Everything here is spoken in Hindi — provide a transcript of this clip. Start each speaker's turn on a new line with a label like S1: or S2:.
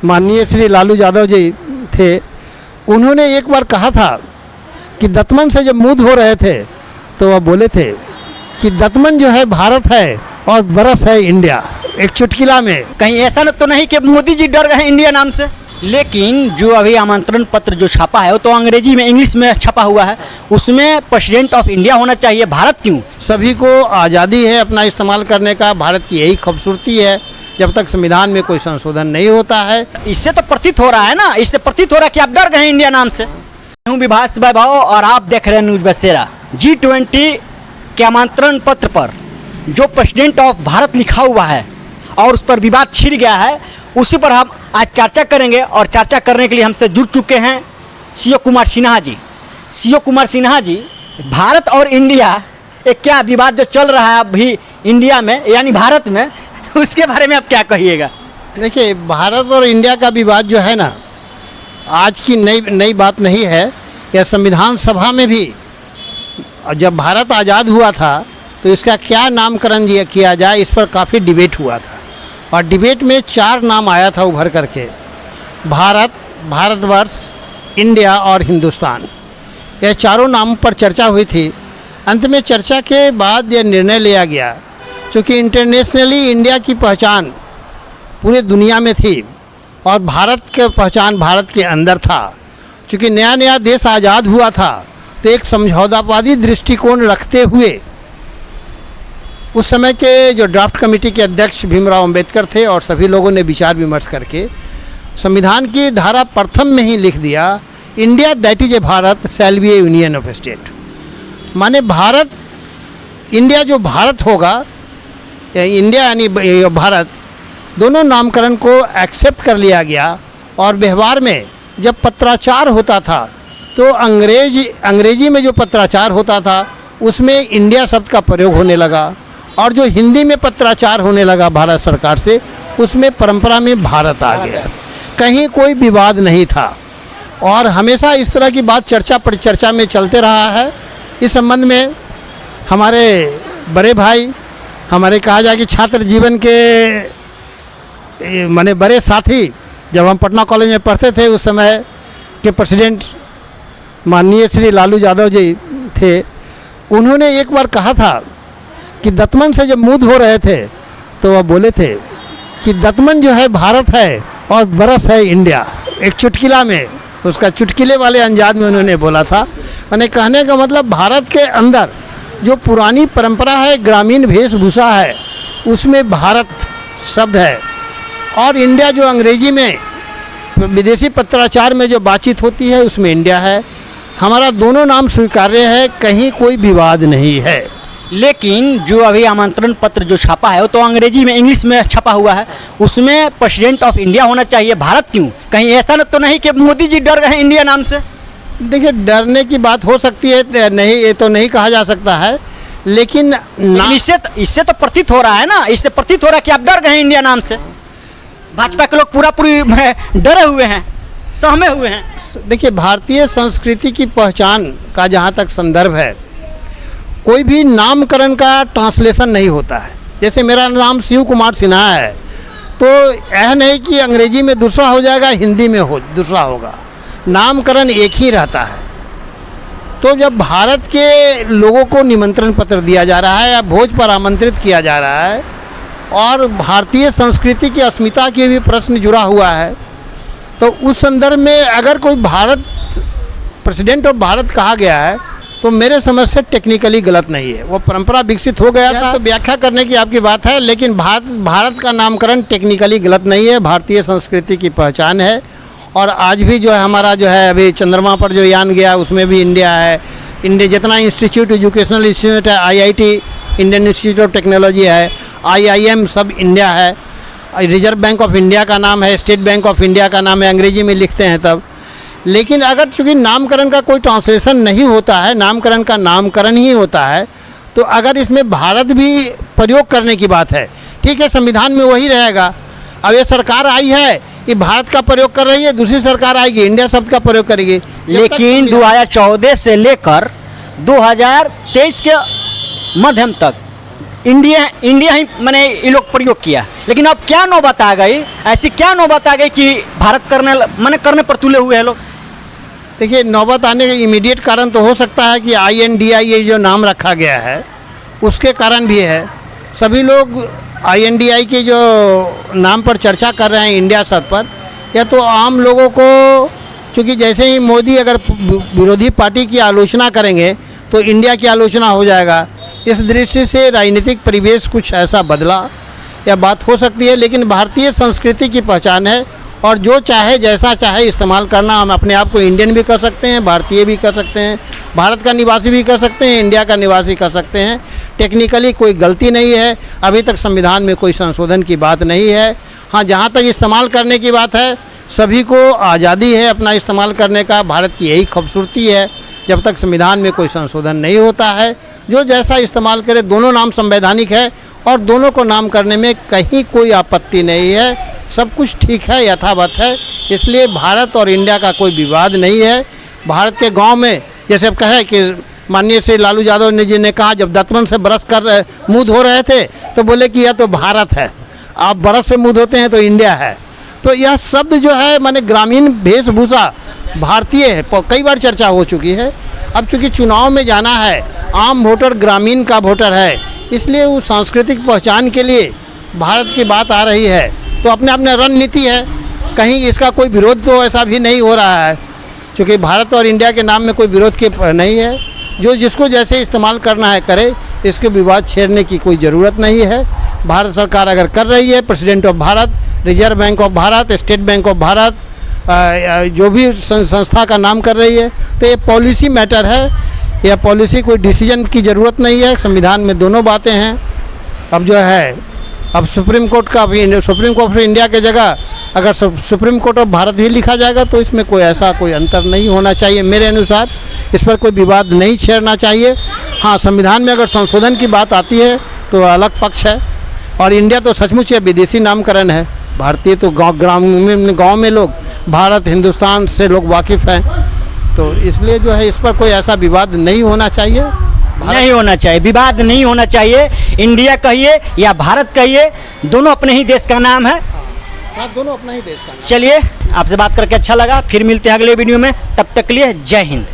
S1: माननीय श्री लालू यादव जी थे, उन्होंने एक बार कहा था कि दतमन से जब मुँह धो रहे थे तो वह बोले थे कि दतमन जो है भारत है और बरस है इंडिया। एक चुटकिला में
S2: कहीं ऐसा तो नहीं कि मोदी जी डर गए इंडिया नाम से। लेकिन जो अभी आमंत्रण पत्र जो छापा है वो तो अंग्रेजी में इंग्लिश में छपा हुआ है, उसमें प्रेसिडेंट ऑफ इंडिया होना चाहिए, भारत क्यों?
S1: सभी को आज़ादी है अपना इस्तेमाल करने का, भारत की यही खूबसूरती है जब तक संविधान में कोई संशोधन नहीं होता है।
S2: इससे तो प्रतीत हो रहा है ना, इससे प्रतीत हो रहा है कि आप डर गए इंडिया नाम से। मैं हूं विभास वैभव और आप देख रहे हैं न्यूज़ बसेरा। G20 के आमंत्रण पत्र पर जो प्रेसिडेंट ऑफ भारत लिखा हुआ है और उस पर विवाद छिड़ गया है, उसी पर हम आज चर्चा करेंगे। और चर्चा करने के लिए हमसे जुड़ चुके हैं सीओ कुमार सिन्हा जी। सीओ कुमार सिन्हा जी, भारत और इंडिया एक क्या विवाद जो चल रहा है अभी इंडिया में यानी भारत में, उसके बारे में आप क्या कहिएगा?
S1: देखिए, भारत और इंडिया का विवाद जो है ना, आज की नई बात नहीं है। यह संविधान सभा में भी जब भारत आज़ाद हुआ था तो इसका क्या नामकरण किया जाए, इस पर काफ़ी डिबेट हुआ था। और डिबेट में 4 नाम आया था उभर करके: भारत, भारतवर्ष, इंडिया और हिंदुस्तान। यह चारों नाम पर चर्चा हुई थी। अंत में चर्चा के बाद यह निर्णय लिया गया, क्योंकि इंटरनेशनली इंडिया की पहचान पूरे दुनिया में थी और भारत की पहचान भारत के अंदर था। क्योंकि नया नया देश आज़ाद हुआ था तो एक समझौतावादी दृष्टिकोण रखते हुए उस समय के जो ड्राफ्ट कमेटी के अध्यक्ष भीमराव अंबेडकर थे और सभी लोगों ने विचार विमर्श करके संविधान की धारा प्रथम में ही लिख दिया, India that is a Bharat shall be A union of state. माने भारत, इंडिया जो भारत होगा, इंडिया यानी भारत, दोनों नामकरण को एक्सेप्ट कर लिया गया। और व्यवहार में जब पत्राचार होता था तो अंग्रेजी में जो पत्राचार होता था उसमें इंडिया शब्द का प्रयोग होने लगा, और जो हिंदी में पत्राचार होने लगा भारत सरकार से, उसमें परंपरा में भारत आ गया। कहीं कोई विवाद नहीं था और हमेशा इस तरह की बात चर्चा परिचर्चा में चलते रहा है। इस संबंध में हमारे बड़े भाई, हमारे कहा जाए कि छात्र जीवन के माने बड़े साथी, जब हम पटना कॉलेज में पढ़ते थे उस समय के प्रेसिडेंट माननीय श्री लालू यादव जी थे, उन्होंने एक बार कहा था कि दतमन से जब मुँह धो रहे थे तो वह बोले थे कि दतमन जो है भारत है और बरस है इंडिया। एक चुटकिला में, उसका चुटकिले वाले अंदाज में उन्होंने बोला था। मैंने कहने का मतलब, भारत के अंदर जो पुरानी परंपरा है, ग्रामीण वेशभूषा है, उसमें भारत शब्द है। और इंडिया जो अंग्रेजी में विदेशी पत्राचार में जो बातचीत होती है उसमें इंडिया है। हमारा दोनों नाम स्वीकार्य है, कहीं कोई विवाद नहीं है।
S2: लेकिन जो अभी आमंत्रण पत्र जो छापा है वो तो अंग्रेजी में इंग्लिश में छपा हुआ है, उसमें प्रेसिडेंट ऑफ इंडिया होना चाहिए, भारत क्यों? कहीं ऐसा तो नहीं कि मोदी जी डर गए इंडिया नाम से?
S1: देखिए, डरने की बात हो सकती है, नहीं ये तो नहीं कहा जा सकता है, लेकिन
S2: इससे तो प्रतीत हो रहा है ना, इससे प्रतीत हो रहा है कि आप डर गए इंडिया नाम से। भाजपा के लोग पूरी डरे हुए हैं, सहमे हुए हैं।
S1: देखिए, भारतीय संस्कृति की पहचान का जहाँ तक संदर्भ है, कोई भी नामकरण का ट्रांसलेशन नहीं होता है। जैसे मेरा नाम शिव कुमार सिन्हा है तो यह नहीं कि अंग्रेजी में दूसरा हो जाएगा, हिंदी में दूसरा होगा, नामकरण एक ही रहता है। तो जब भारत के लोगों को निमंत्रण पत्र दिया जा रहा है या भोज पर आमंत्रित किया जा रहा है और भारतीय संस्कृति की अस्मिता के भी प्रश्न जुड़ा हुआ है, तो उस संदर्भ में अगर कोई भारत, प्रेसिडेंट ऑफ भारत कहा गया है तो मेरे समझ से टेक्निकली गलत नहीं है। वो परंपरा विकसित हो गया था तो व्याख्या करने की आपकी बात है, लेकिन भारत का नामकरण टेक्निकली गलत नहीं है, भारतीय संस्कृति की पहचान है। और आज भी जो है हमारा जो है अभी चंद्रमा पर जो यान गया उसमें भी इंडिया है। इंडिया जितना इंस्टीट्यूट, एजुकेशनल इंस्टीट्यूट है, IIT, Indian institute of technology है, IIM, सब इंडिया है। रिजर्व बैंक ऑफ इंडिया का नाम है, स्टेट बैंक ऑफ इंडिया का नाम है, अंग्रेजी में लिखते हैं तब। लेकिन अगर चूँकि नामकरण का कोई ट्रांसलेशन नहीं होता है, नामकरण का नामकरण ही होता है, तो अगर इसमें भारत भी प्रयोग करने की बात है, ठीक है, संविधान में वही रहेगा। अब ये सरकार आई है कि भारत का प्रयोग कर रही है, दूसरी सरकार आएगी इंडिया शब्द का प्रयोग करेगी।
S2: लेकिन 2014 से लेकर 2023 के मध्यम तक इंडिया ही मैंने ये लोग प्रयोग किया, लेकिन अब क्या नौबत आ गई, ऐसी क्या नौबत आ गई कि भारत करने पर तुले हुए हैं लोग।
S1: देखिए, नौबत आने का इमीडिएट कारण तो हो सकता है कि INDI जो नाम रखा गया है उसके कारण भी है। सभी लोग INDI के जो नाम पर चर्चा कर रहे हैं इंडिया स्तर पर, या तो आम लोगों को, चूँकि जैसे ही मोदी अगर विरोधी पार्टी की आलोचना करेंगे तो इंडिया की आलोचना हो जाएगा। इस दृष्टि से राजनीतिक परिवेश कुछ ऐसा बदला या बात हो सकती है, लेकिन भारतीय संस्कृति की पहचान है और जो चाहे जैसा चाहे इस्तेमाल करना। हम अपने आप को इंडियन भी कर सकते हैं, भारतीय भी कर सकते हैं, भारत का निवासी भी कर सकते हैं, इंडिया का निवासी कर सकते हैं। टेक्निकली कोई गलती नहीं है, अभी तक संविधान में कोई संशोधन की बात नहीं है। हाँ, जहाँ तक इस्तेमाल करने की बात है, सभी को आज़ादी है अपना इस्तेमाल करने का। भारत की यही खूबसूरती है, जब तक संविधान में कोई संशोधन नहीं होता है, जो जैसा इस्तेमाल करे। दोनों नाम संवैधानिक है और दोनों को नाम करने में कहीं कोई आपत्ति नहीं है, सब कुछ ठीक है, यथावत है। इसलिए भारत और इंडिया का कोई विवाद नहीं है। भारत के गांव में जैसे अब कहे कि माननीय श्री लालू यादव जी ने कहा, जब दातवन से ब्रश कर मुँह धो रहे थे तो बोले कि यह तो भारत है, आप ब्रश से मुँह धोते हैं तो इंडिया है। तो यह शब्द जो है माने ग्रामीण वेशभूषा भारतीय है, कई बार चर्चा हो चुकी है। अब चूँकि चुनाव में जाना है, आम वोटर ग्रामीण का वोटर है, इसलिए वो सांस्कृतिक पहचान के लिए भारत की बात आ रही है। तो अपने अपने रणनीति है, कहीं इसका कोई विरोध तो ऐसा भी नहीं हो रहा है, क्योंकि भारत और इंडिया के नाम में कोई विरोध के नहीं है। जो जिसको जैसे इस्तेमाल करना है करे, इसके विवाद छेड़ने की कोई ज़रूरत नहीं है। भारत सरकार अगर कर रही है, president of Bharat, reserve bank of Bharat, state bank of Bharat, जो भी संस्था का नाम कर रही है, तो ये पॉलिसी मैटर है। यह पॉलिसी कोई डिसीजन की ज़रूरत नहीं है। संविधान में दोनों बातें हैं। अब जो है, अब सुप्रीम कोर्ट का भी, सुप्रीम कोर्ट ऑफ इंडिया के जगह अगर सुप्रीम कोर्ट ऑफ भारत ही लिखा जाएगा तो इसमें कोई ऐसा कोई अंतर नहीं होना चाहिए। मेरे अनुसार इस पर कोई विवाद नहीं छेड़ना चाहिए। हाँ, संविधान में अगर संशोधन की बात आती है तो अलग पक्ष है। और इंडिया तो सचमुच ये विदेशी नामकरण है। भारतीय तो गाँव में लोग भारत हिंदुस्तान से लोग वाकिफ़ हैं, तो इसलिए जो है इस पर कोई ऐसा विवाद नहीं होना चाहिए।
S2: नहीं होना चाहिए, विवाद नहीं होना चाहिए। इंडिया कहिए या भारत कहिए, दोनों अपने ही देश का नाम है।
S1: हाँ, दोनों अपना ही देश का नाम।
S2: चलिए, आपसे बात करके अच्छा लगा। फिर मिलते हैं अगले वीडियो में, तब तक के लिए जय हिंद।